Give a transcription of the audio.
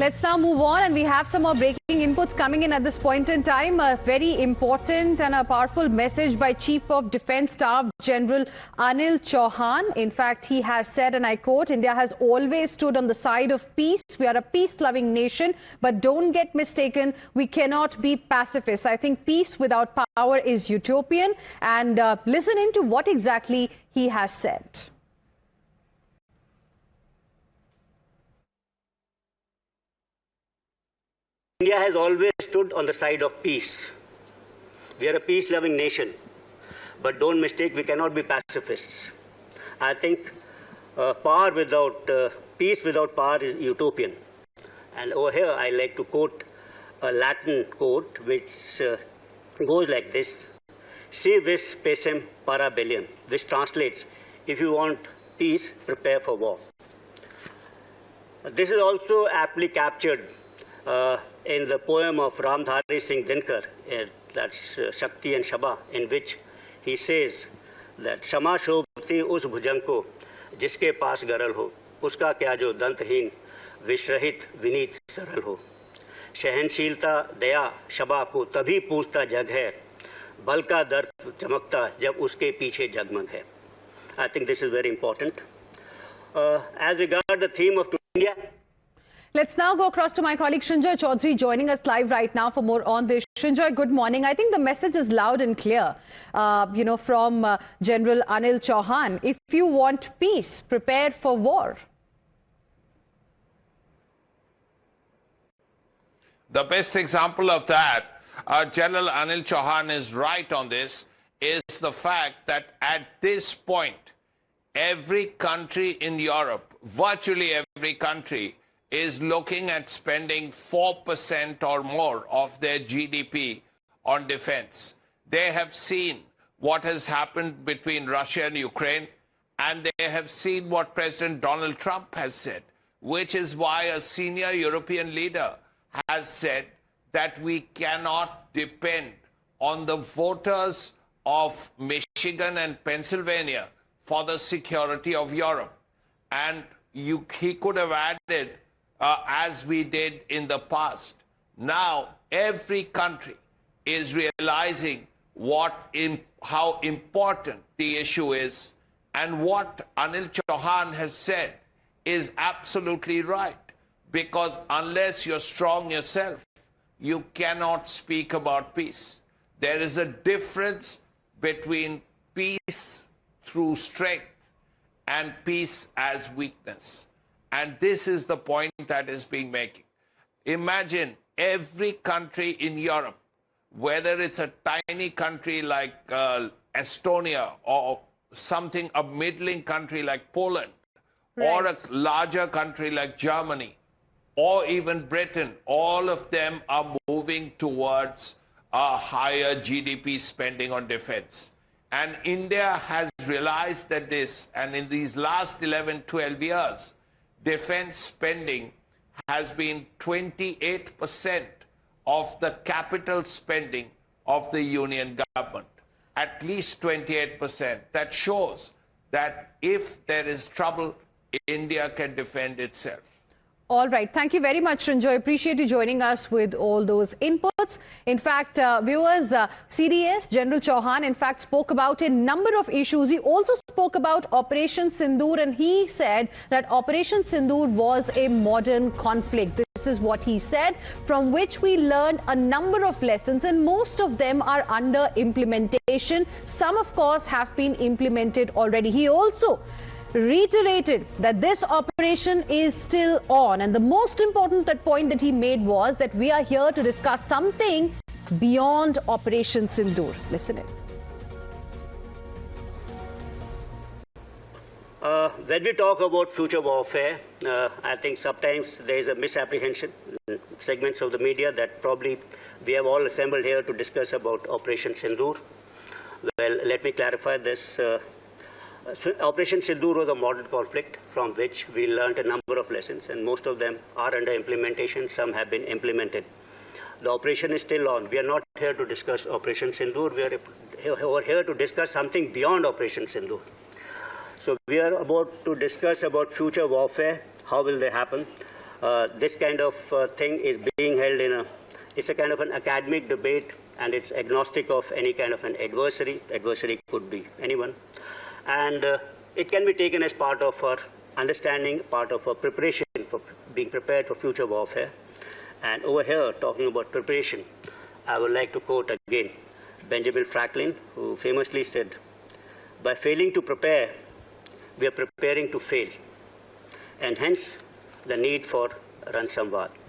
Let's now move on, and we have some more breaking inputs coming in at this point in time. A very important and a powerful message by Chief of Defence Staff General Anil Chauhan. In fact, he has said, and I quote, "India has always stood on the side of peace. We are a peace-loving nation, but don't get mistaken, we cannot be pacifists." I think peace without power is utopian. And listen into what exactly he has said. India has always stood on the side of peace. We are a peace-loving nation, but don't mistake, we cannot be pacifists. I think peace without power is utopian. And over here, I like to quote a Latin quote, which goes like this: "Si vis pacem para bellum," which translates, "If you want peace, prepare for war." This is also aptly captured in the poem of Ramdhari Singh Dinkar, that's Shakti and Shaba, in which he says that "Shama shobhati us bhujang ko jiske paas garal ho, uska kya jo danthin vishrahit vineet saral ho. शहनशीलता दया शबा को तभी पूछता जग है, बल का दर चमकता जब उसके पीछे जगमग है." I think this is very important. As regards the theme of India. Let's now go across to my colleague Srinjoy Chaudhary, joining us live right now for more on this. Srinjoy, good morning. I think the message is loud and clear, from General Anil Chauhan. If you want peace, prepare for war. The best example of that, General Anil Chauhan is right on this, is the fact that at this point, every country in Europe, virtually every country, is looking at spending 4% or more of their GDP on defense. They have seen what has happened between Russia and Ukraine, and they have seen what President Donald Trump has said, which is why a senior European leader has said that we cannot depend on the voters of Michigan and Pennsylvania for the security of Europe. And he could have added, as we did in the past. Now, every country is realizing how important the issue is, and what Anil Chauhan has said is absolutely right, because unless you're strong yourself, you cannot speak about peace. There is a difference between peace through strength and peace as weakness. And this is the point that is being made. Imagine every country in Europe, whether it's a tiny country like Estonia, or a middling country like Poland, right, or a larger country like Germany, or even Britain, all of them are moving towards a higher GDP spending on defense. And India has realized that and in these last 11, 12 years, defense spending has been 28% of the capital spending of the union government. At least 28%. That shows that if there is trouble, India can defend itself. All right. Thank you very much, Srinjoy. Appreciate you joining us with all those inputs. In fact, viewers, CDS, General Chauhan, in fact, spoke about a number of issues. He also spoke about Operation Sindoor, and he said that Operation Sindoor was a modern conflict. This is what he said, from which we learned a number of lessons, and most of them are under implementation. Some, of course, have been implemented already. He also reiterated that this operation is still on, and the most important point that he made was that we are here to discuss something beyond Operation Sindoor. Listen in. When we talk about future warfare, I think sometimes there is a misapprehension in segments of the media that probably we have all assembled here to discuss about Operation Sindoor. Well, let me clarify this. Operation Sindoor was a modern conflict from which we learned a number of lessons, and most of them are under implementation. Some have been implemented. The operation is still on. We are not here to discuss Operation Sindoor. We are here to discuss something beyond Operation Sindoor. So we are about to discuss about future warfare. How will they happen? This kind of thing is being held it's a kind of an academic debate, and it's agnostic of any kind of an adversary. Adversary could be anyone. And it can be taken as part of our understanding, part of our preparation for being prepared for future warfare. And over here, talking about preparation, I would like to quote again Benjamin Franklin, who famously said, "By failing to prepare, we are preparing to fail," and hence the need for Ransamvad.